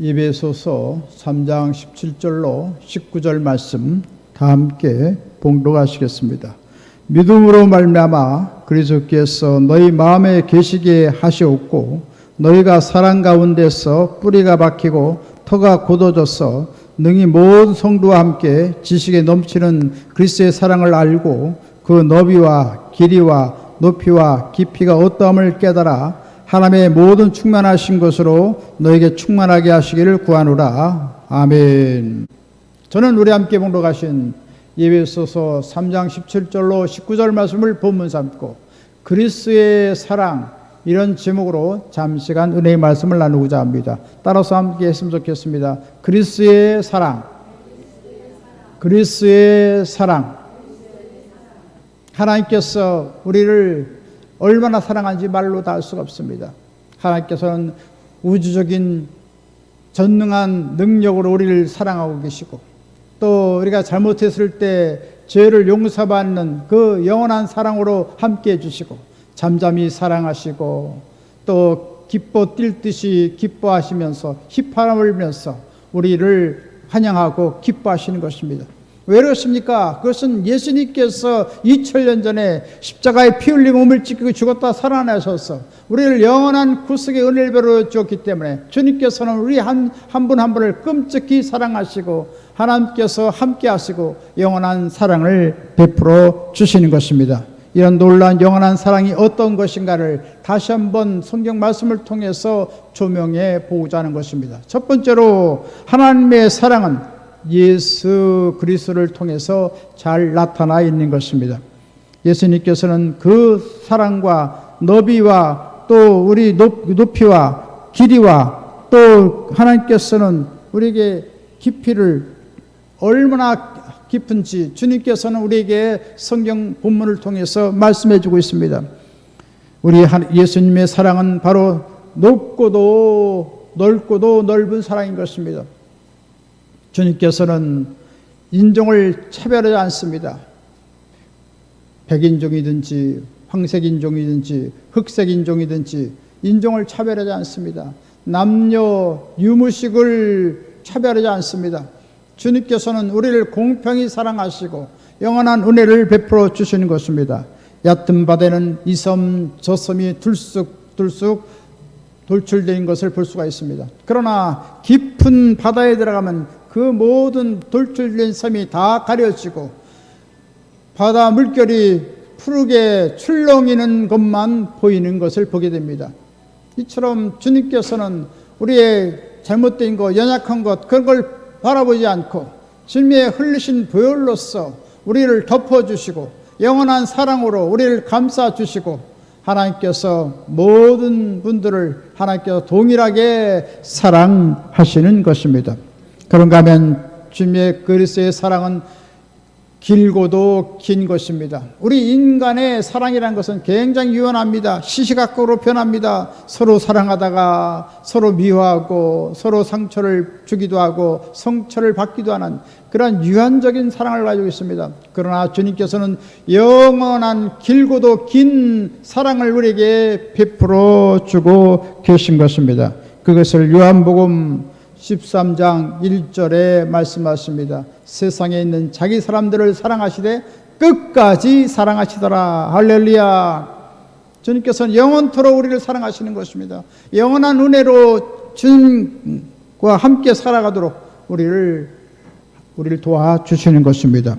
에베소서 3장 17절로 19절 말씀 다 함께 봉독하시겠습니다. 믿음으로 말미암아 그리스도께서 너희 마음에 계시게 하시옵고 너희가 사랑 가운데서 뿌리가 박히고 터가 곧어져서 능히 모든 성도와 함께 지식에 넘치는 그리스도의 사랑을 알고 그 너비와 길이와 높이와 깊이가 어떠함을 깨달아 하나님의 모든 충만하신 것으로 너에게 충만하게 하시기를 구하노라. 아멘. 저는 우리 함께 봉독하신 에베소서 3장 17절로 19절 말씀을 본문 삼고 그리스도의 사랑, 이런 제목으로 잠시간 은혜의 말씀을 나누고자 합니다. 따라서 함께 했으면 좋겠습니다. 그리스도의 사랑, 그리스도의 사랑. 하나님께서 우리를 얼마나 사랑한지 말로 다 할 수가 없습니다. 하나님께서는 우주적인 전능한 능력으로 우리를 사랑하고 계시고, 또 우리가 잘못했을 때 죄를 용서받는 그 영원한 사랑으로 함께해 주시고, 잠잠히 사랑하시고, 또 기뻐 뛸 듯이 기뻐하시면서 휘파람을 불면서 우리를 환영하고 기뻐하시는 것입니다. 왜 그렇습니까? 그것은 예수님께서 2000년 전에 십자가에 피 흘리고 몸을 찢기고 죽었다 살아나셔서 우리를 영원한 구속의 은혜를 베풀어 주었기 때문에 주님께서는 우리 한 분 한 분을 끔찍히 사랑하시고 하나님께서 함께 하시고 영원한 사랑을 베풀어 주시는 것입니다. 이런 놀라운 영원한 사랑이 어떤 것인가를 다시 한번 성경 말씀을 통해서 조명해 보고자 하는 것입니다. 첫 번째로 하나님의 사랑은 예수 그리스도를 통해서 잘 나타나 있는 것입니다. 예수님께서는 그 사랑과 너비와 또 우리 높이와 길이와 또 하나님께서는 우리에게 깊이를 얼마나 깊은지 주님께서는 우리에게 성경 본문을 통해서 말씀해 주고 있습니다. 우리 예수님의 사랑은 바로 높고도 넓고도 넓은 사랑인 것입니다. 주님께서는 인종을 차별하지 않습니다. 백인종이든지 황색인종이든지 흑색인종이든지 인종을 차별하지 않습니다. 남녀 유무식을 차별하지 않습니다. 주님께서는 우리를 공평히 사랑하시고 영원한 은혜를 베풀어 주시는 것입니다. 얕은 바다에는 이 섬 저 섬이 들쑥 돌출된 것을 볼 수가 있습니다. 그러나 깊은 바다에 들어가면 그 모든 돌출된 섬이 다 가려지고 바다 물결이 푸르게 출렁이는 것만 보이는 것을 보게 됩니다. 이처럼 주님께서는 우리의 잘못된 것, 연약한 것, 그런 걸 바라보지 않고 주님의 흘리신 보혈로서 우리를 덮어주시고 영원한 사랑으로 우리를 감싸주시고 하나님께서 모든 분들을 하나님께서 동일하게 사랑하시는 것입니다. 그런가 하면 주님의 그리스도의 사랑은 길고도 긴 것입니다. 우리 인간의 사랑이라는 것은 굉장히 유연합니다. 시시각각으로 변합니다. 서로 사랑하다가 서로 미워하고 서로 상처를 주기도 하고 상처를 받기도 하는 그런 유한적인 사랑을 가지고 있습니다. 그러나 주님께서는 영원한 길고도 긴 사랑을 우리에게 베풀어 주고 계신 것입니다. 그것을 요한복음 13장 1절에 말씀하십니다. 세상에 있는 자기 사람들을 사랑하시되 끝까지 사랑하시더라. 할렐루야. 주님께서는 영원토록 우리를 사랑하시는 것입니다. 영원한 은혜로 주님과 함께 살아가도록 우리를 도와주시는 것입니다.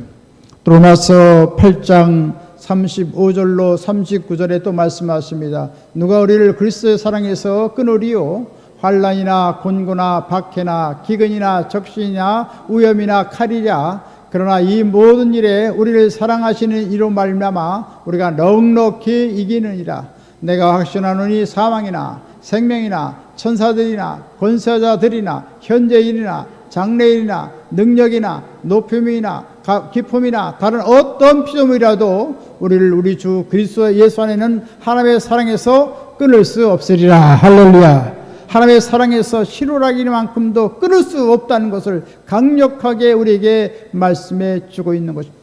또 로마서 8장 35절로 39절에 또 말씀하십니다. 누가 우리를 그리스도의 사랑에서 끊으리요? 환난이나 곤고나 박해나 기근이나 적신이나 위험이나 칼이랴. 그러나 이 모든 일에 우리를 사랑하시는 이로 말미암아 우리가 넉넉히 이기느니라. 내가 확신하노니 사망이나 생명이나 천사들이나 권세자들이나 현재일이나 장래일이나 능력이나 높음이나 기쁨이나 다른 어떤 피조물이라도 우리를 우리 주 그리스도 예수 안에는 하나님의 사랑에서 끊을 수 없으리라. 할렐루야. 하나님의 사랑에서 실오라기만큼도 끊을 수 없다는 것을 강력하게 우리에게 말씀해 주고 있는 것입니다.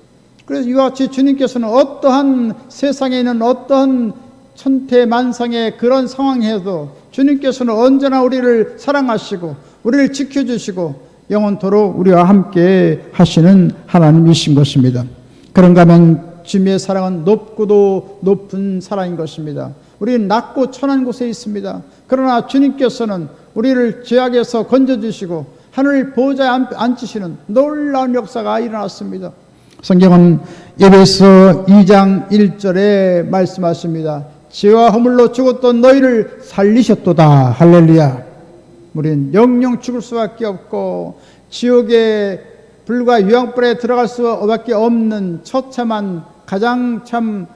그래서 이와 같이 주님께서는 어떠한 세상에 있는 어떠한 천태만상의 그런 상황에도 주님께서는 언제나 우리를 사랑하시고 우리를 지켜주시고 영원토록 우리와 함께 하시는 하나님이신 것입니다. 그런가 하면 주님의 사랑은 높고도 높은 사랑인 것입니다. 우리는 낮고 천한 곳에 있습니다. 그러나 주님께서는 우리를 죄악에서 건져주시고 하늘 보좌에 앉히시는 놀라운 역사가 일어났습니다. 성경은 에베소 2장 1절에 말씀하십니다. 죄와 허물로 죽었던 너희를 살리셨도다. 할렐루야. 우리는 영영 죽을 수밖에 없고 지옥의 불과 유황불에 들어갈 수밖에 없는 처참한 가장 참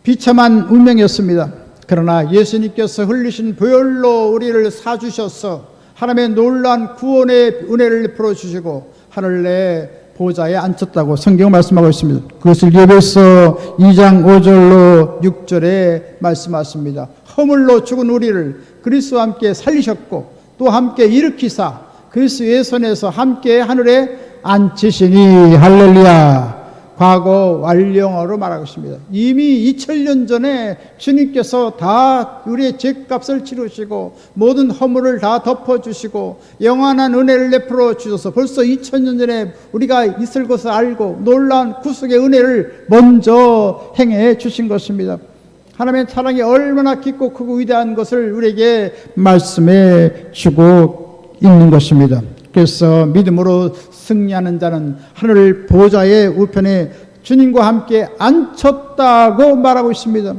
비참한 운명이었습니다. 그러나 예수님께서 흘리신 보혈로 우리를 사주셔서 하나님의 놀라운 구원의 은혜를 베풀어 주시고 하늘의 보좌에 앉혔다고 성경 말씀하고 있습니다. 그것을 에베소 2장 5절로 6절에 말씀하십니다. 허물로 죽은 우리를 그리스도와 함께 살리셨고 또 함께 일으키사 그리스도의 손에서 함께 하늘에 앉히시니 할렐루야. 과거 완료어로 말하고 있습니다. 이미 2000년 전에 주님께서 다 우리의 죄값을 치르시고 모든 허물을 다 덮어주시고 영원한 은혜를 베풀어 주셔서 벌써 2000년 전에 우리가 있을 것을 알고 놀라운 구속의 은혜를 먼저 행해 주신 것입니다. 하나님의 사랑이 얼마나 깊고 크고 위대한 것을 우리에게 말씀해 주고 있는 것입니다. 그래서 믿음으로 승리하는 자는 하늘 보좌의 우편에 주님과 함께 앉혔다고 말하고 있습니다.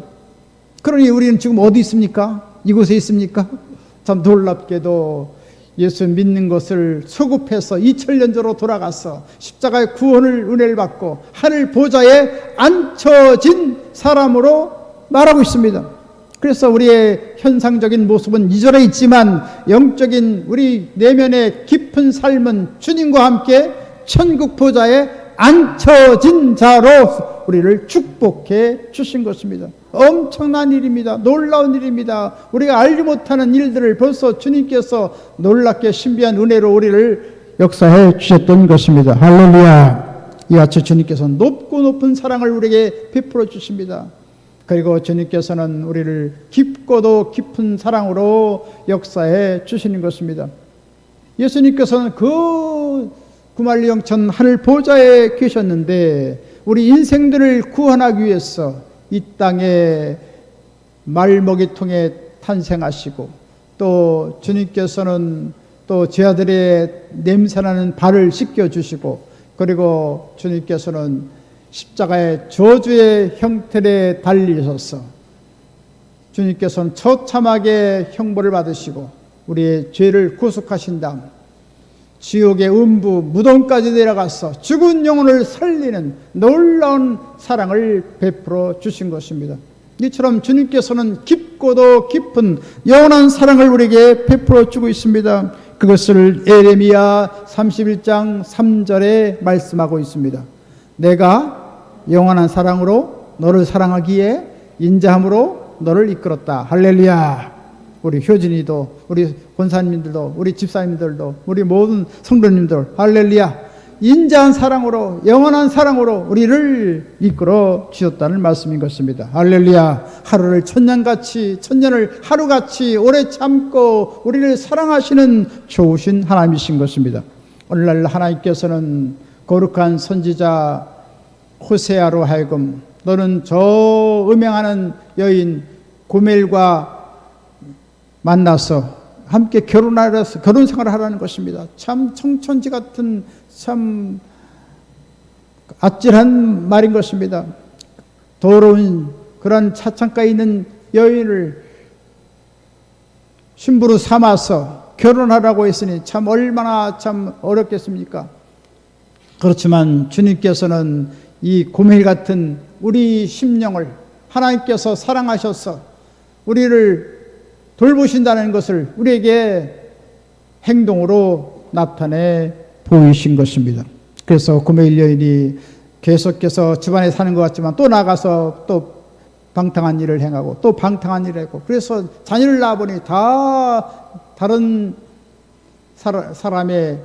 그러니 우리는 지금 어디 있습니까? 이곳에 있습니까? 참 놀랍게도 예수 믿는 것을 소급해서 2000년 전으로 돌아가서 십자가의 구원을 은혜를 받고 하늘 보좌에 앉혀진 사람으로 말하고 있습니다. 그래서 우리의 현상적인 모습은 이절에 있지만 영적인 우리 내면의 깊은 삶은 주님과 함께 천국 보좌에 앉혀진 자로 우리를 축복해 주신 것입니다. 엄청난 일입니다. 놀라운 일입니다. 우리가 알지 못하는 일들을 벌써 주님께서 놀랍게 신비한 은혜로 우리를 역사해 주셨던 것입니다. 할렐루야. 이같이 주님께서는 높고 높은 사랑을 우리에게 베풀어 주십니다. 그리고 주님께서는 우리를 깊고도 깊은 사랑으로 역사해 주시는 것입니다. 예수님께서는 그 구말리 영천 하늘 보좌에 계셨는데 우리 인생들을 구원하기 위해서 이 땅에 말먹이통에 탄생하시고 또 주님께서는 또 제자들의 냄새나는 발을 씻겨주시고 그리고 주님께서는 십자가의 저주의 형태에 달리셔서 주님께서는 처참하게 형벌을 받으시고 우리의 죄를 구속하신 다음 지옥의 음부 무덤까지 내려가서 죽은 영혼을 살리는 놀라운 사랑을 베풀어 주신 것입니다. 이처럼 주님께서는 깊고도 깊은 영원한 사랑을 우리에게 베풀어 주고 있습니다. 그것을 예레미야 31장 3절에 말씀하고 있습니다. 내가 영원한 사랑으로 너를 사랑하기에 인자함으로 너를 이끌었다. 할렐루야. 우리 효진이도 우리 권사님들도 우리 집사님들도 우리 모든 성도님들 할렐루야. 인자한 사랑으로 영원한 사랑으로 우리를 이끌어 주셨다는 말씀인 것입니다. 할렐루야. 하루를 천년같이 천년을 하루같이 오래 참고 우리를 사랑하시는 좋으신 하나님이신 것입니다. 오늘날 하나님께서는 거룩한 선지자 호세아로 하여금 너는 저 음행하는 여인 고멜과 만나서 함께 결혼 생활을 하라는 것입니다. 참 청천지 같은 참 아찔한 말인 것입니다. 더러운 그런 차창가에 있는 여인을 신부로 삼아서 결혼하라고 했으니 참 얼마나 참 어렵겠습니까? 그렇지만 주님께서는 이 고멜 같은 우리 심령을 하나님께서 사랑하셔서 우리를 돌보신다는 것을 우리에게 행동으로 나타내 보이신 것입니다. 그래서 고멜 여인이 계속해서 집안에 사는 것 같지만 또 나가서 또 방탕한 일을 행하고 또 방탕한 일을 했고 그래서 자녀를 낳아보니 다 다른 사람의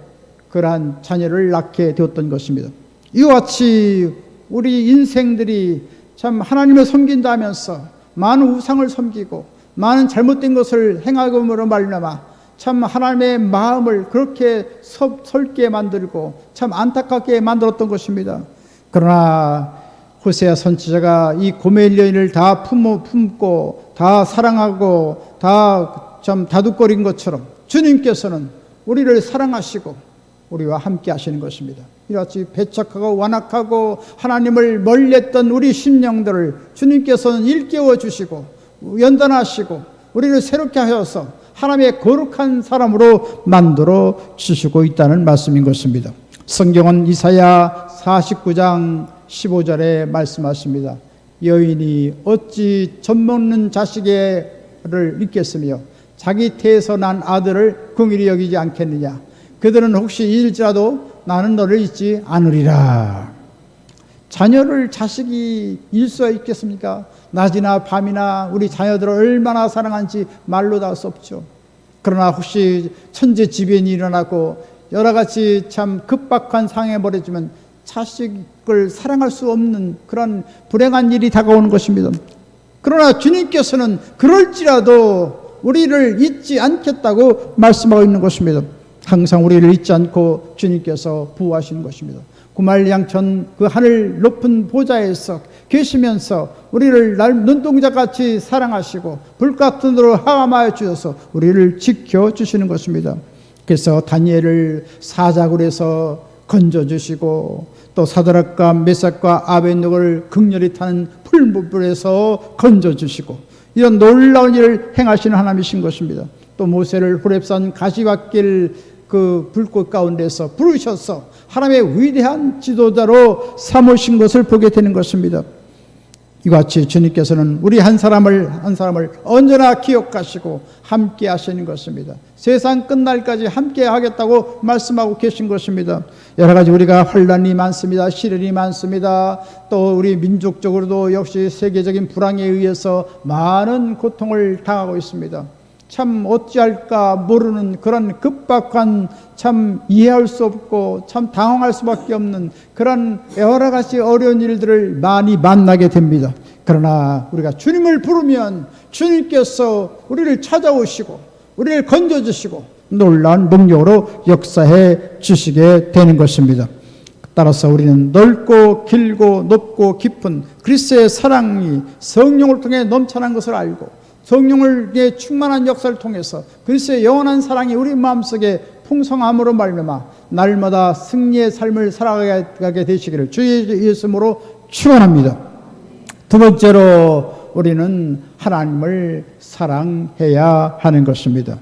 그러한 자녀를 낳게 되었던 것입니다. 이와 같이 우리 인생들이 참 하나님을 섬긴다면서 많은 우상을 섬기고 많은 잘못된 것을 행함으로 말미암아 참 하나님의 마음을 그렇게 설게 만들고 참 안타깝게 만들었던 것입니다. 그러나 호세아 선지자가 이 고멜 여인을 다 품고 다 사랑하고 다 참 다독거린 것처럼 주님께서는 우리를 사랑하시고 우리와 함께 하시는 것입니다. 이같이 배척하고 완악하고 하나님을 멀리했던 우리 심령들을 주님께서는 일깨워 주시고 연단하시고 우리를 새롭게 하셔서 하나님의 거룩한 사람으로 만들어 주시고 있다는 말씀인 것입니다. 성경은 이사야 49장 15절에 말씀하십니다. 여인이 어찌 젖먹는 자식을 믿겠으며 자기 태에서 난 아들을 긍휼히 여기지 않겠느냐. 그들은 혹시 잊을지라도 나는 너를 잊지 않으리라. 자녀를 자식이 잊을 수가 있겠습니까? 낮이나 밤이나 우리 자녀들을 얼마나 사랑하는지 말로 다 할 수 없죠. 그러나 혹시 천재지변이 일어나고 여러 가지 참 급박한 상황에 벌어지면 자식을 사랑할 수 없는 그런 불행한 일이 다가오는 것입니다. 그러나 주님께서는 그럴지라도 우리를 잊지 않겠다고 말씀하고 있는 것입니다. 항상 우리를 잊지 않고 주님께서 보호하시는 것입니다. 구말양천 그 하늘 높은 보좌에서 계시면서 우리를 눈동자같이 사랑하시고 불같은 돌로 하감하여 주셔서 우리를 지켜주시는 것입니다. 그래서 다니엘을 사자굴에서 건져주시고 또 사드락과 메삭과 아벳느고를 극렬히 타는 풀무불에서 건져주시고 이런 놀라운 일을 행하시는 하나님이신 것입니다. 또 모세를 호렙산 가시밭길 그 불꽃 가운데서 부르셔서 하나님의 위대한 지도자로 삼으신 것을 보게 되는 것입니다. 이같이 주님께서는 우리 한 사람을 언제나 기억하시고 함께 하시는 것입니다. 세상 끝날까지 함께 하겠다고 말씀하고 계신 것입니다. 여러 가지 우리가 혼란이 많습니다. 시련이 많습니다. 또 우리 민족적으로도 역시 세계적인 불황에 의해서 많은 고통을 당하고 있습니다. 참 어찌할까 모르는 그런 급박한 참 이해할 수 없고 참 당황할 수밖에 없는 그런 여러 가지 어려운 일들을 많이 만나게 됩니다. 그러나 우리가 주님을 부르면 주님께서 우리를 찾아오시고 우리를 건져주시고 놀라운 능력으로 역사해 주시게 되는 것입니다. 따라서 우리는 넓고 길고 높고 깊은 그리스도의 사랑이 성령을 통해 넘쳐난 것을 알고 성령의 충만한 역사를 통해서 그리스도의 영원한 사랑이 우리 마음속에 풍성함으로 말미암아 날마다 승리의 삶을 살아가게 되시기를 주 예수님으로 축원합니다. 두 번째로 우리는 하나님을 사랑해야 하는 것입니다.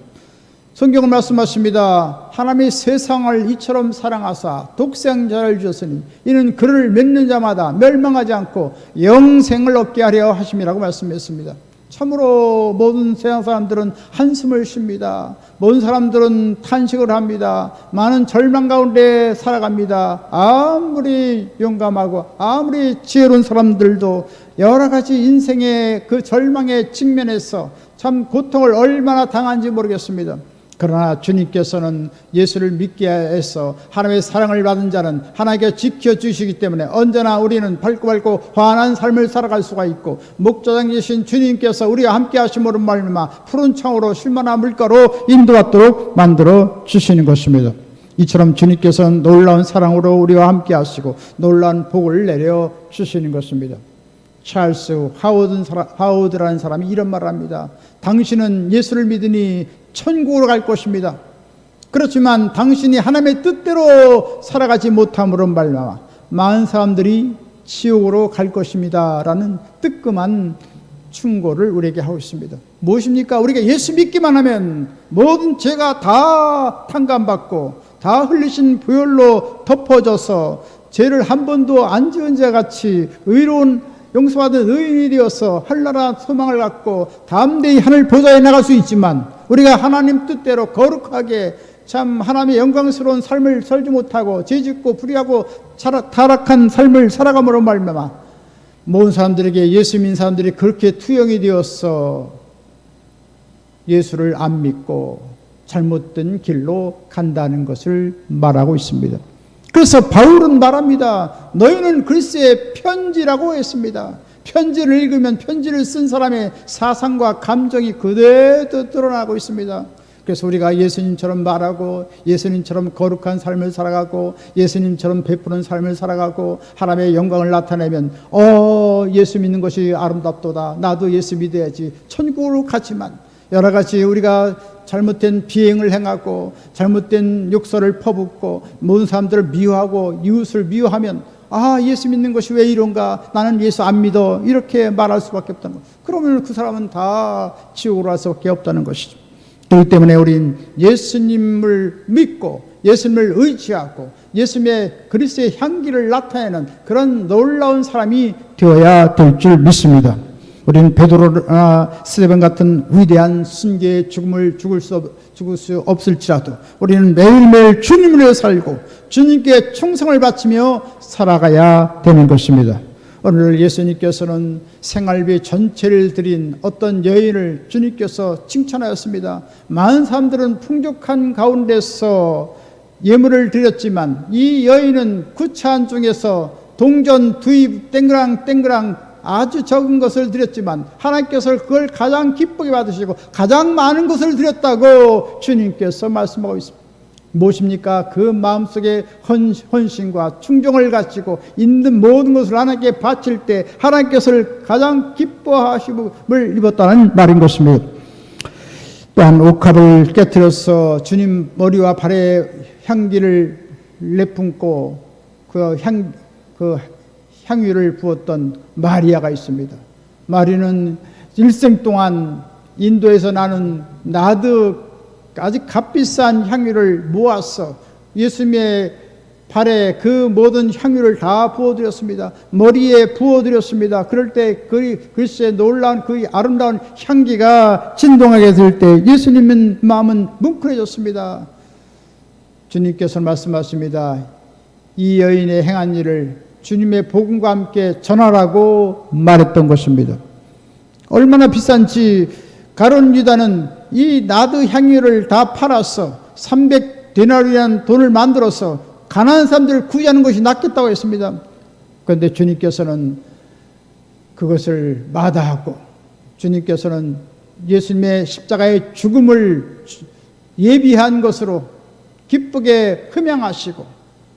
성경은 말씀하십니다. 하나님이 세상을 이처럼 사랑하사 독생자를 주셨으니 이는 그를 믿는 자마다 멸망하지 않고 영생을 얻게 하려 하심이라고 말씀했습니다. 참으로 모든 세상 사람들은 한숨을 쉽니다. 모든 사람들은 탄식을 합니다. 많은 절망 가운데 살아갑니다. 아무리 용감하고 아무리 지혜로운 사람들도 여러 가지 인생의 그 절망의 측면에서 참 고통을 얼마나 당한지 모르겠습니다. 그러나 주님께서는 예수를 믿게 해서 하나님의 사랑을 받은 자는 하나님께 지켜주시기 때문에 언제나 우리는 밝고 환한 삶을 살아갈 수가 있고 목자장이신 주님께서 우리와 함께 하심으로 말미암아 푸른 창으로 쉴만한 물가로 인도받도록 만들어 주시는 것입니다. 이처럼 주님께서는 놀라운 사랑으로 우리와 함께 하시고 놀라운 복을 내려 주시는 것입니다. 찰스 하워드라는 사람이 이런 말을 합니다. 당신은 예수를 믿으니 천국으로 갈 것입니다. 그렇지만 당신이 하나님의 뜻대로 살아가지 못함으로 말미암아 많은 사람들이 지옥으로 갈 것입니다 라는 뜨끔한 충고를 우리에게 하고 있습니다. 무엇입니까? 우리가 예수 믿기만 하면 모든 죄가 다 탕감받고 다 흘리신 보혈로 덮어져서 죄를 한 번도 안 지은 자 같이 의로운 용서받은 의인이 되어서 한나라 소망을 갖고 담대히 하늘 보좌에 나갈 수 있지만 우리가 하나님 뜻대로 거룩하게 참 하나님의 영광스러운 삶을 살지 못하고 죄짓고 불의하고 타락한 삶을 살아감으로 말미암아 모든 사람들에게 예수 믿는 사람들이 그렇게 투영이 되어서 예수를 안 믿고 잘못된 길로 간다는 것을 말하고 있습니다. 그래서 바울은 말합니다. 너희는 그리스도의 편지라고 했습니다. 편지를 읽으면 편지를 쓴 사람의 사상과 감정이 그대로 드러나고 있습니다. 그래서 우리가 예수님처럼 말하고 예수님처럼 거룩한 삶을 살아가고 예수님처럼 베푸는 삶을 살아가고 하나님의 영광을 나타내면 예수 믿는 것이 아름답도다. 나도 예수 믿어야지. 천국으로 가지만 여러 가지 우리가 잘못된 비행을 행하고 잘못된 욕설을 퍼붓고 모든 사람들을 미워하고 이웃을 미워하면 예수 믿는 것이 왜 이런가? 나는 예수 안 믿어. 이렇게 말할 수밖에 없다는 것. 그러면 그 사람은 다 지옥으로 갈 수밖에 없다는 것이죠. 그렇기 때문에 우린 예수님을 믿고 예수님을 의지하고 예수님의 그리스도의 향기를 나타내는 그런 놀라운 사람이 되어야 될 줄 믿습니다. 우리는 베드로나 스데반 같은 위대한 순교의 죽음을 죽을 수 없을지라도 우리는 매일매일 주님을 위해 살고 주님께 충성을 바치며 살아가야 되는 것입니다. 오늘 예수님께서는 생활비 전체를 드린 어떤 여인을 주님께서 칭찬하였습니다. 많은 사람들은 풍족한 가운데서 예물을 드렸지만 이 여인은 구차한 중에서 동전 두입 땡그랑 아주 적은 것을 드렸지만 하나님께서 그걸 가장 기쁘게 받으시고 가장 많은 것을 드렸다고 주님께서 말씀하고 있습니다. 무엇입니까? 그 마음속에 헌신과 충정을 가지고 있는 모든 것을 하나님께 바칠 때 하나님께서 가장 기뻐하심을 입었다는 말인 것입니다. 또한 옥합을 깨뜨려서 주님 머리와 발에 향기를 내뿜고 그 향유를 부었던 마리아가 있습니다. 마리는 일생 동안 인도에서 나는 나드 아주 값비싼 향유를 모아서 예수님의 발에 그 모든 향유를 다 부어드렸습니다. 머리에 부어드렸습니다. 그럴 때 글쎄 놀라운 그 아름다운 향기가 진동하게 될 때 예수님의 마음은 뭉클해졌습니다. 주님께서 말씀하십니다. 이 여인의 행한 일을 주님의 복음과 함께 전하라고 말했던 것입니다. 얼마나 비싼지 가룟 유다는 이 나드 향유를 다 팔아서 300데나리라는 돈을 만들어서 가난한 사람들을 구제하는 것이 낫겠다고 했습니다. 그런데 주님께서는 그것을 마다하고 주님께서는 예수님의 십자가의 죽음을 예비한 것으로 기쁘게 흠양하시고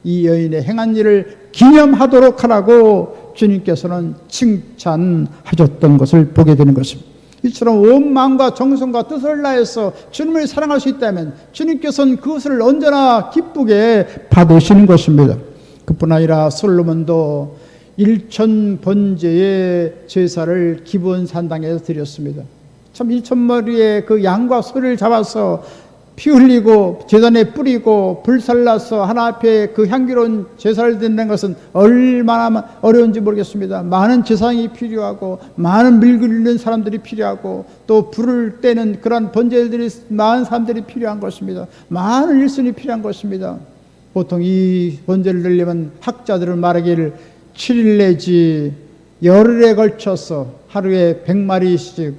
이 여인의 행한 일을 기념하도록 하라고 주님께서는 칭찬하셨던 것을 보게 되는 것입니다. 이처럼 온 마음과 정성과 뜻을 다해서 주님을 사랑할 수 있다면 주님께서는 그것을 언제나 기쁘게 받으시는 것입니다. 그뿐 아니라 솔로몬도 1000번제의 제사를 기브온 산당에서 드렸습니다. 참 1000마리의 그 양과 소를 잡아서 피 흘리고 제단에 뿌리고 불살라서 하나 앞에 그 향기로운 제사를 드리는 것은 얼마나 어려운지 모르겠습니다. 많은 제사장이 필요하고 많은 밀 긁는 사람들이 필요하고 또 불을 떼는 그런 번제들이 많은 사람들이 필요한 것입니다. 많은 일손이 필요한 것입니다. 보통 이 번제를 드리려면 학자들은 말하기를 7일 내지 열흘에 걸쳐서 하루에 100마리씩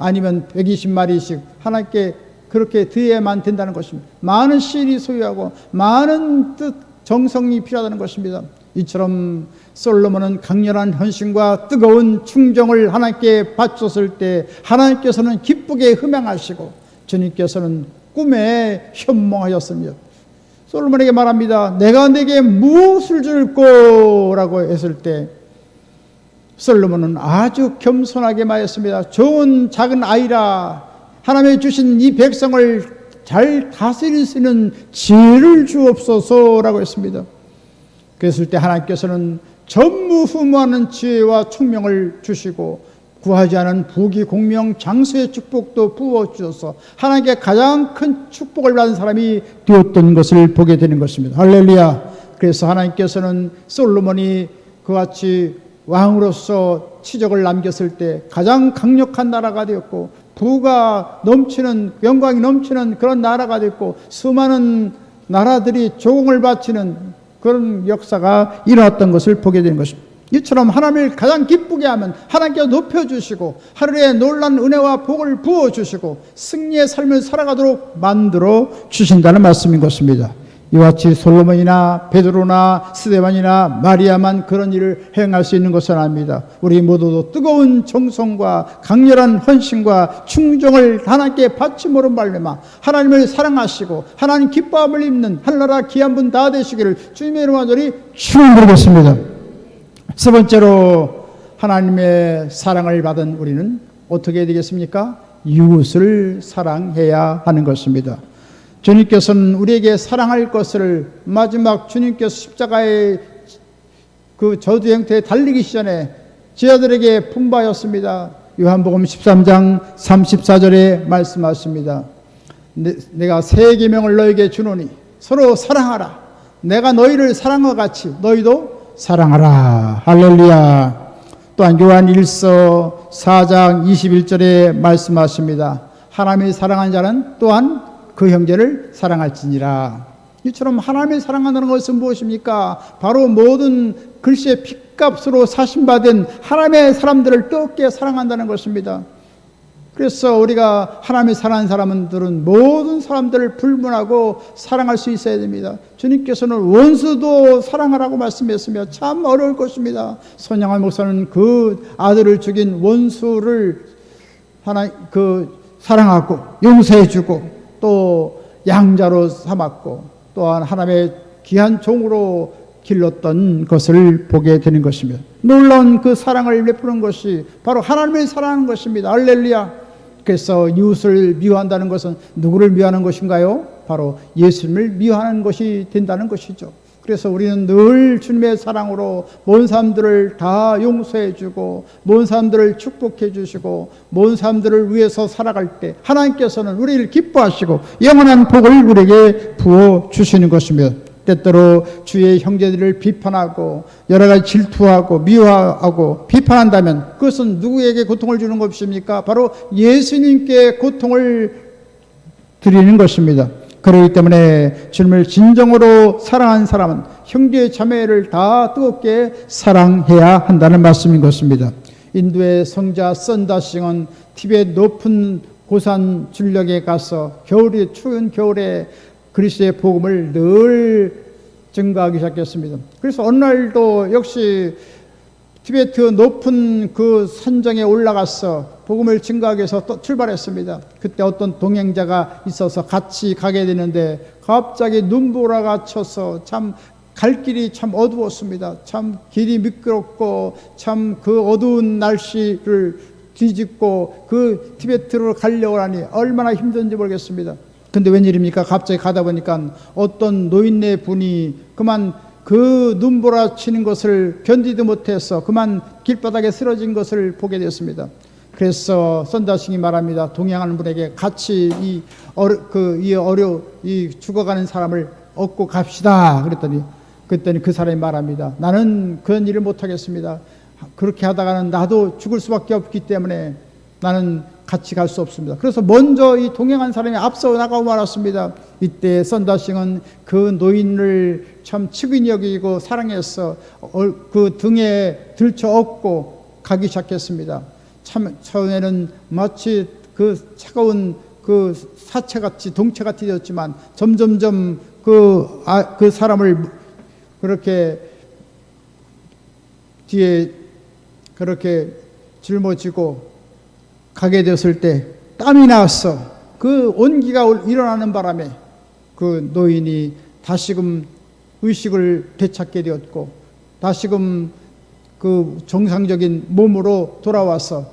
아니면 120마리씩 하나님께 그렇게 드려야만 된다는 것입니다. 많은 시일이 소유하고 많은 뜻, 정성이 필요하다는 것입니다. 이처럼 솔로몬은 강렬한 헌신과 뜨거운 충정을 하나님께 바쳤을 때 하나님께서는 기쁘게 흠양하시고 주님께서는 꿈에 현몽하셨습니다. 솔로몬에게 말합니다. 내가 내게 무엇을 줄꼬? 라고 했을 때 솔로몬은 아주 겸손하게 말했습니다. 좋은 작은 아이라 하나님이 주신 이 백성을 잘 다스릴 수 있는 지혜를 주옵소서라고 했습니다. 그랬을 때 하나님께서는 전무후무하는 지혜와 총명을 주시고 구하지 않은 부귀 공명 장수의 축복도 부어주셔서 하나님께 가장 큰 축복을 받은 사람이 되었던 것을 보게 되는 것입니다. 할렐루야. 그래서 하나님께서는 솔로몬이 그같이 왕으로서 치적을 남겼을 때 가장 강력한 나라가 되었고 부가 넘치는 영광이 넘치는 그런 나라가 됐고 수많은 나라들이 조공을 바치는 그런 역사가 일어났던 것을 보게 되는 것입니다. 이처럼 하나님을 가장 기쁘게 하면 하나님께서 높여주시고 하루에 놀라운 은혜와 복을 부어주시고 승리의 삶을 살아가도록 만들어 주신다는 말씀인 것입니다. 이와 같이 솔로몬이나 베드로나 스데반이나 마리아만 그런 일을 행할 수 있는 것은 아닙니다. 우리 모두도 뜨거운 정성과 강렬한 헌신과 충정을 하나님께 바침으로 말미암아 하나님을 사랑하시고 하나님 기뻐함을 입는 하늘나라 귀한 분 다 되시기를 주님의 이름으로 간절히 축원드리겠습니다. 세 번째로 하나님의 사랑을 받은 우리는 어떻게 해야 되겠습니까? 이웃을 사랑해야 하는 것입니다. 주님께서는 우리에게 사랑할 것을 마지막 주님께서 십자가의 그 저주 형태에 달리기 전에 제자들에게 풍부하였습니다. 요한복음 13장 34절에 말씀하십니다. 내가 새 계명을 너에게 주노니 서로 사랑하라. 내가 너희를 사랑한 것 같이 너희도 사랑하라. 할렐루야. 또한 요한 1서 4장 21절에 말씀하십니다. 하나님이 사랑한 자는 또한 그 형제를 사랑할지니라. 이처럼 하나님이 사랑한다는 것은 무엇입니까? 바로 모든 글씨의 핏값으로 사신받은 하나님의 사람들을 뜨겁게 사랑한다는 것입니다. 그래서 우리가 하나님이 사랑하는 사람들은 모든 사람들을 불문하고 사랑할 수 있어야 됩니다. 주님께서는 원수도 사랑하라고 말씀했으며 참 어려울 것입니다. 손양환 목사는 그 아들을 죽인 원수를 사랑하고 용서해주고 또 양자로 삼았고 또한 하나님의 귀한 종으로 길렀던 것을 보게 되는 것입니다. 놀라운 그 사랑을 베푸는 것이 바로 하나님을 사랑하는 것입니다. 할렐루야. 그래서 이웃을 미워한다는 것은 누구를 미워하는 것인가요? 바로 예수님을 미워하는 것이 된다는 것이죠. 그래서 우리는 늘 주님의 사랑으로 모든 사람들을 다 용서해 주고 모든 사람들을 축복해 주시고 모든 사람들을 위해서 살아갈 때 하나님께서는 우리를 기뻐하시고 영원한 복을 우리에게 부어 주시는 것입니다. 때때로 주의 형제들을 비판하고 여러 가지 질투하고 미워하고 비판한다면 그것은 누구에게 고통을 주는 것입니까? 바로 예수님께 고통을 드리는 것입니다. 그렇기 때문에 주님을 진정으로 사랑하는 사람은 형제 자매를 다 뜨겁게 사랑해야 한다는 말씀인 것입니다. 인도의 성자 선다싱은 티베트 높은 고산 줄력에 가서 추운 겨울에 그리스도의 복음을 늘 증가하기 시작했습니다. 그래서 어느 날도 역시 티베트 높은 그 산정에 올라가서 복음을 증거하기 위해서 또 출발했습니다. 그때 어떤 동행자가 있어서 같이 가게 되는데 갑자기 눈보라가 쳐서 참 갈 길이 참 어두웠습니다. 참 길이 미끄럽고 참 그 어두운 날씨를 뒤집고 그 티베트로 가려고 하니 얼마나 힘든지 모르겠습니다. 근데 웬일입니까? 갑자기 가다 보니까 어떤 노인네 분이 그만 그 눈보라 치는 것을 견디도 못해서 그만 길바닥에 쓰러진 것을 보게 되었습니다. 그래서 선다싱이 말합니다. 동행하는 분에게 같이 이 죽어가는 사람을 얻고 갑시다. 그랬더니 그 사람이 말합니다. 나는 그런 일을 못하겠습니다. 그렇게 하다가는 나도 죽을 수밖에 없기 때문에 나는 같이 갈 수 없습니다. 그래서 먼저 이 동행한 사람이 앞서 나가고 말았습니다. 이때 선다싱은 그 노인을 참 측은히 여기고 사랑해서 그 등에 들쳐 업고 가기 시작했습니다. 참 처음에는 마치 그 차가운 그 사체같이 동체같이 되었지만 점점점 그 사람을 그렇게 뒤에 그렇게 짊어지고 가게 되었을 때 땀이 나왔어. 그 온기가 일어나는 바람에 그 노인이 다시금 의식을 되찾게 되었고 다시금 그 정상적인 몸으로 돌아와서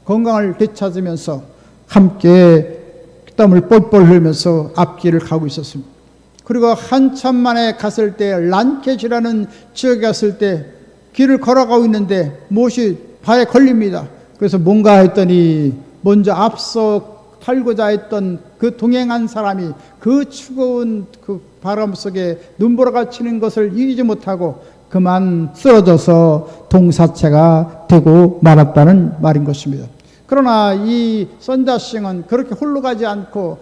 건강을 되찾으면서 함께 땀을 뻘뻘 흘리면서 앞길을 가고 있었습니다. 그리고 한참 만에 갔을 때 란켓이라는 지역에 갔을 때 길을 걸어가고 있는데 무엇이 발에 걸립니다. 그래서 뭔가 했더니 먼저 앞서 탈고자 했던 그 동행한 사람이 그 추거운 그 바람 속에 눈보라가 치는 것을 이기지 못하고 그만 쓰러져서 동사체가 되고 말았다는 말인 것입니다. 그러나 이 선다싱은 그렇게 홀로 가지 않고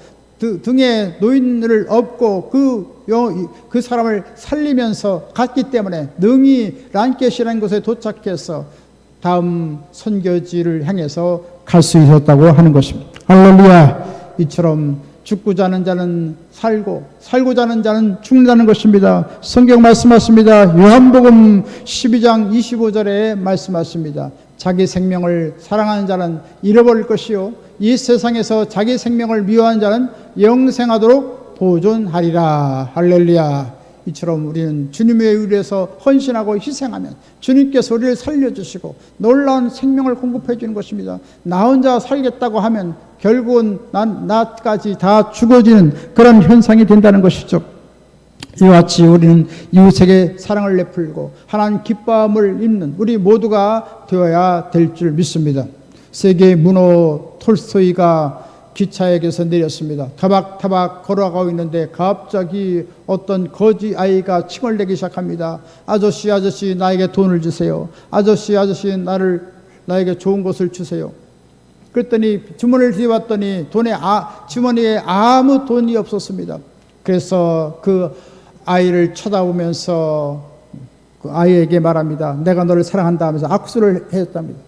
등에 노인을 업고 그 사람을 살리면서 갔기 때문에 능히 란켓이라는 곳에 도착해서 다음 선교지를 향해서 갈 수 있었다고 하는 것입니다. 할렐루야. 이처럼 죽고자 하는 자는 살고 살고자 하는 자는 죽는다는 것입니다. 성경 말씀하십니다. 요한복음 12장 25절에 말씀하십니다. 자기 생명을 사랑하는 자는 잃어버릴 것이요 이 세상에서 자기 생명을 미워하는 자는 영생하도록 보존하리라. 할렐루야. 이처럼 우리는 주님의 위해서 헌신하고 희생하면 주님께서 우리를 살려주시고 놀라운 생명을 공급해 주는 것입니다. 나 혼자 살겠다고 하면 결국은 나까지 다 죽어지는 그런 현상이 된다는 것이죠. 이와 같이 우리는 이웃에게 사랑을 베풀고 하나님 기뻐함을 입는 우리 모두가 되어야 될 줄 믿습니다. 세계 문호 톨스토이가 기차역에서 내렸습니다. 타박타박 걸어가고 있는데 갑자기 어떤 거지 아이가 칭을 내기 시작합니다. 아저씨 아저씨 나에게 돈을 주세요. 아저씨 아저씨 나에게 좋은 것을 주세요. 그랬더니 주머니를 뒤져봤더니 주머니에 아무 돈이 없었습니다. 그래서 그 아이를 쳐다보면서 그 아이에게 말합니다. 내가 너를 사랑한다 하면서 악수를 해줬답니다.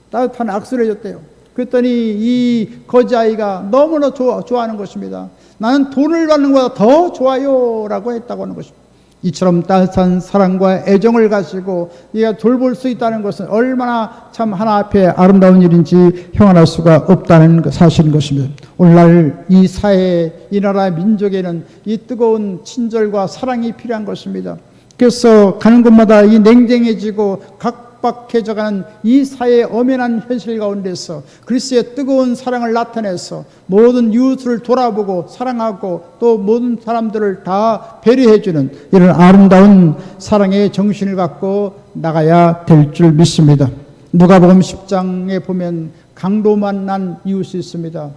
따뜻한 악수를 해줬대요. 그랬더니 이 거지아이가 너무나 좋아하는 것입니다. 나는 돈을 받는 것보다 더 좋아요 라고 했다고 하는 것입니다. 이처럼 따뜻한 사랑과 애정을 가지고 네가 돌볼 수 있다는 것은 얼마나 참 하나 앞에 아름다운 일인지 형언할 수가 없다는 사실인 것입니다. 오늘날 이 사회, 이 나라 민족에는 이 뜨거운 친절과 사랑이 필요한 것입니다. 그래서 가는 곳마다 이 냉정해지고 각박해져가는 이 사회의 엄연한 현실 가운데서 그리스도의 뜨거운 사랑을 나타내서 모든 이웃을 돌아보고 사랑하고 또 모든 사람들을 다 배려해주는 이런 아름다운 사랑의 정신을 갖고 나가야 될 줄 믿습니다. 누가복음 10장에 보면 강도 만난 이웃이 있습니다.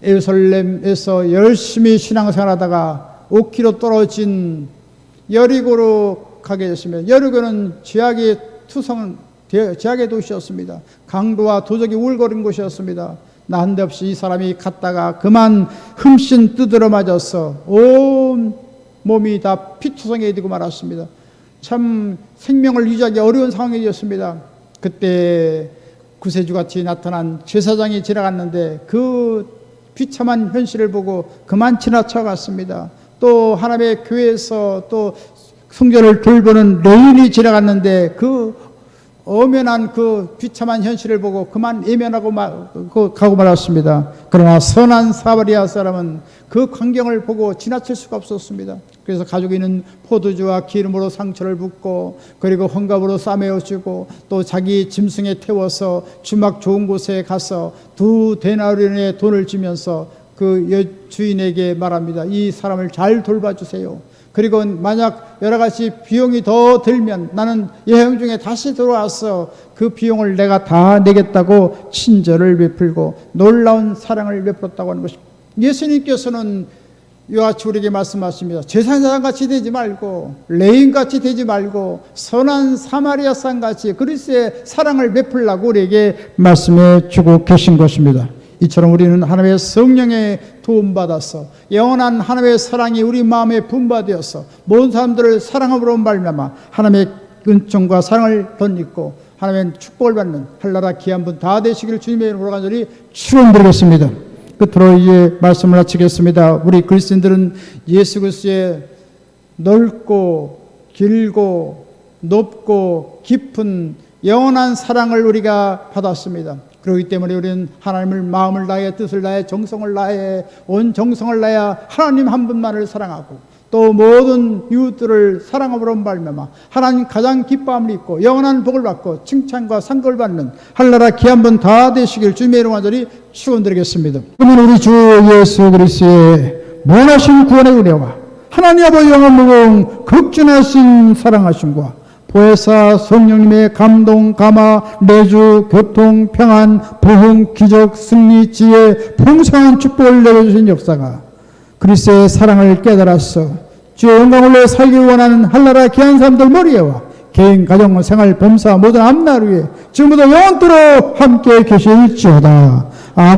예루살렘에서 열심히 신앙생활하다가 5km 떨어진 여리고로 가게 됐습니다. 여리고는 죄악의 도시였습니다. 강도와 도적이 울거린 곳이었습니다. 난데없이 이 사람이 갔다가 그만 흠씬 두드러 맞아서 온 몸이 다 피투성이 되고 말았습니다. 참 생명을 유지하기 어려운 상황이 되었습니다. 그때 구세주같이 나타난 제사장이 지나갔는데 그 비참한 현실을 보고 그만 지나쳐갔습니다. 또 하나님의 교회에서 또 성전을 돌보는 레인이 지나갔는데 그 엄연한 그 비참한 현실을 보고 그만 외면하고 가고 말았습니다. 그러나 선한 사마리아 사람은 그 광경을 보고 지나칠 수가 없었습니다. 그래서 가지고 있는 포도주와 기름으로 상처를 붓고 그리고 헌갑으로 싸매어주고 또 자기 짐승에 태워서 주막 좋은 곳에 가서 2데나리온의 돈을 주면서 그 주인에게 말합니다. 이 사람을 잘 돌봐주세요. 그리고 만약 여러 가지 비용이 더 들면 나는 여행 중에 다시 들어와서 그 비용을 내가 다 내겠다고 친절을 베풀고 놀라운 사랑을 베풀었다고 하는 것입니다. 예수님께서는 이와 같이 우리에게 말씀하십니다. 제사장같이 되지 말고 레인같이 되지 말고 선한 사마리아 사람같이 그리스도의 사랑을 베풀라고 우리에게 말씀해 주고 계신 것입니다. 이처럼 우리는 하나님의 성령에 도움받아서 영원한 하나님의 사랑이 우리 마음에 분바되어서 모든 사람들을 사랑함으로 말미암아 하나님의 은총과 사랑을 덧입고 하나님의 축복을 받는 한나라 귀한 분 다 되시기를 주님의 이름으로 간절히 축원드리겠습니다. 끝으로 이제 말씀을 마치겠습니다. 우리 그리스도인들은 예수 그리스도의 넓고 길고 높고 깊은 영원한 사랑을 우리가 받았습니다. 그렇기 때문에 우리는 하나님을 마음을 다해 뜻을 다해 정성을 다해 온 정성을 다해 하나님 한 분만을 사랑하고 또 모든 이웃들을 사랑함으로 말미암아 하나님 가장 기뻐함을 입고 영원한 복을 받고 칭찬과 상급을 받는 한나라 귀한 분 다 되시길 주님의 이름으로 간절히 축원드리겠습니다. 그러면 우리 주 예수 그리스도의 무한하신 구원의 은혜와 하나님 아버지 영원무궁 극진하신 사랑하심과 보혜사 성령님의 감동, 감화, 내주, 교통, 평안, 부흥, 기적, 승리, 지혜, 풍성한 축복을 내려주신 역사가 그리스도의 사랑을 깨달아서 주의 영광을 위해 살기 원하는 한나라 귀한 사람들 머리에와 개인, 가정, 생활, 범사 모든 앞날 위에 지금부터 영원토록 함께 계실지어다.